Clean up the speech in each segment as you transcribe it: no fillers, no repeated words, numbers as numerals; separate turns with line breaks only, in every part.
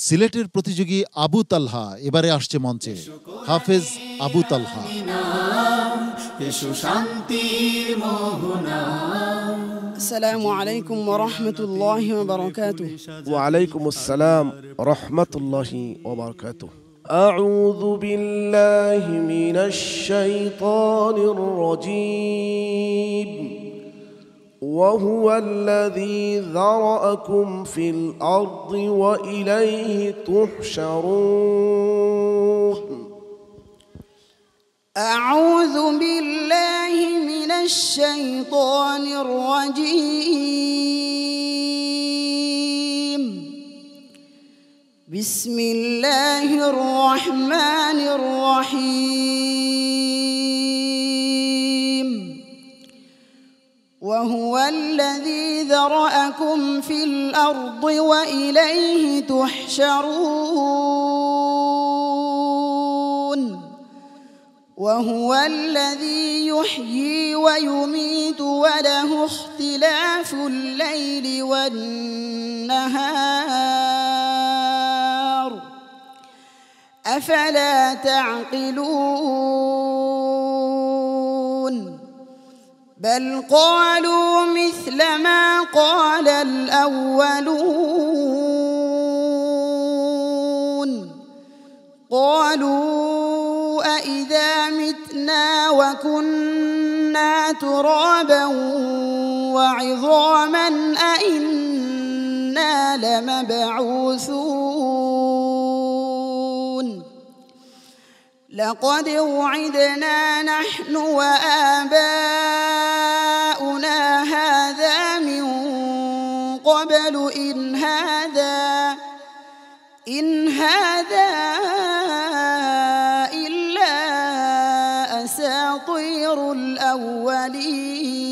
সিলেটের প্রতিযোগী আবু তালহা এবারে আসছে মঞ্চে। হাফেজ আবু তালহা।
আসসালামু আলাইকুম ওয়া রাহমাতুল্লাহি ওয়া বারাকাতুহু।
ওয়া আলাইকুম আসসালাম ওয়া রাহমাতুল্লাহি ওয়া বারাকাতুহু। আউযু বিল্লাহি মিনাশ শাইতানির রাজীম। وهو الذي ذرأكم في الأرض وإليه تحشرون.
أعوذ بالله من الشيطان الرجيم. بسم الله الرحمن الرحيم. وهو الذي ذرأكم في الأرض وإليه تحشرون. وهو الذي يحيي ويميت وله اختلاف الليل والنهار أفلا تعقلون. بل قالوا مثل ما قال الأولون. قالوا أإذا متنا وكنا ترابا وعظاما أإنا لمبعوثون. لقد وعدنا نحن وآباؤنا هذا من قبل إن هذا إلا أساطير الأولين.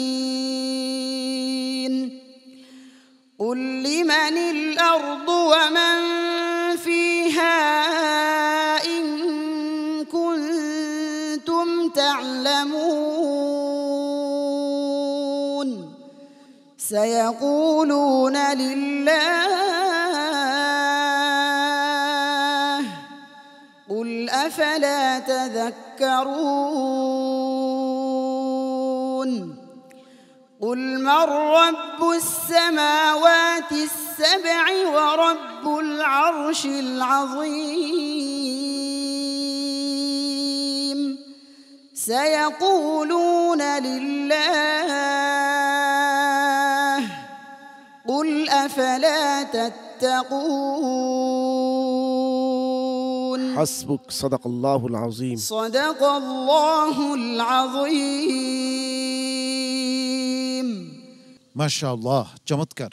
قل لمن الأرض ومن فيها إن كنتم تعلمون. سيقولون لله. قل أفلا تذكرون. قل من رب السماوات السبع ورب العرش العظيم. سيقولون لله. قل أفلا تتقون.
حسبك صدق الله العظيم.
صدق الله العظيم.
মাশাআল্লাহ, চমৎকার।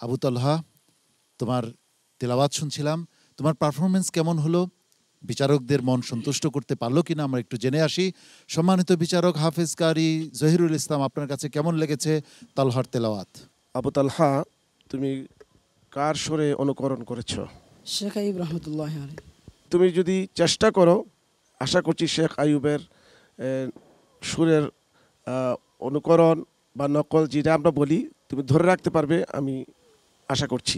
আবু তালহা, তোমার তেলাওয়াত শুনছিলাম, তোমার পারফরমেন্স কেমন হলো? বিচারকদের মন সন্তুষ্ট করতে পারলো কিনা আমরা একটু জেনে আসি। সম্মানিত বিচারক হাফেজ কারি জহিরুল ইসলাম, আপনার কাছে কেমন লেগেছে তালহার তেলাওয়াত?
আবু তালহা, তুমি কার সুরে অনুকরণ করেছো?
শেখ আইয়ুব রহমতুল্লাহ আলাইহি।
তুমি যদি চেষ্টা করো, আশা করছি শেখ আইয়ুবের সুরের অনুকরণ বা নকল যেটা আমরা বলি তুমি ধরে রাখতে পারবে, আমি আশা করছি।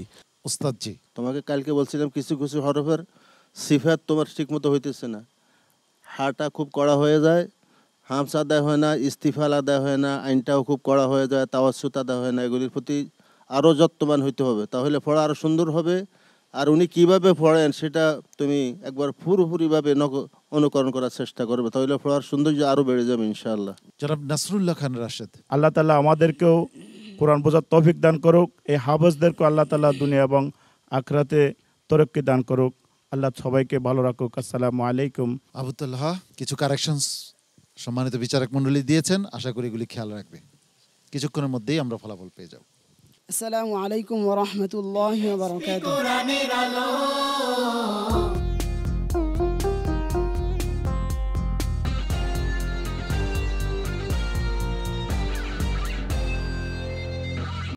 উস্তাদজি,
তোমাকে কালকে বলছিলাম কিছু কিছু হরফের সিফাত তোমার ঠিকমতো হইতেছে না। হাটা খুব কড়া হয়ে যায়, হামস আদায় হয় না, ইস্তিফাল আদায় হয় না, আইনটাও খুব কড়া হয়ে যায়, তাওয়াসুত আদায় হয় না। এগুলির প্রতি আরও যত্নবান হইতে হবে, তাহলে পড়া আরও সুন্দর হবে। আর উনি কীভাবে পড়েন সেটা তুমি একবার পুরোপুরিভাবে অনুকরণ করার চেষ্টা করবে, তাহলে পড়ার সৌন্দর্য আরও বেড়ে যাবে ইনশাআল্লাহ।
জনাব নাসরুল্লাহ খান রাশেদ।
আল্লাহ তাআলা আমাদেরকেও কোরআন বোঝার তৌফিক দান করুক। এই হাফেজদেরকেও আল্লাহ তাআলা দুনিয়া এবং আখিরাতে তরক্কি দান করুক। আল্লাহ সবাইকে ভালো রাখুক। আসসালামু আলাইকুম।
আবু তালহা, কিছু কারেকশনস সম্মানিত বিচারক মণ্ডলী দিয়েছেন, আশা করি এগুলি খেয়াল রাখবে। কিছুক্ষণের মধ্যেই আমরা ফলাফল পেয়ে যাব।
আসসালামু আলাইকুম ওয়া রাহমাতুল্লাহি ওয়া বারাকাতুহু।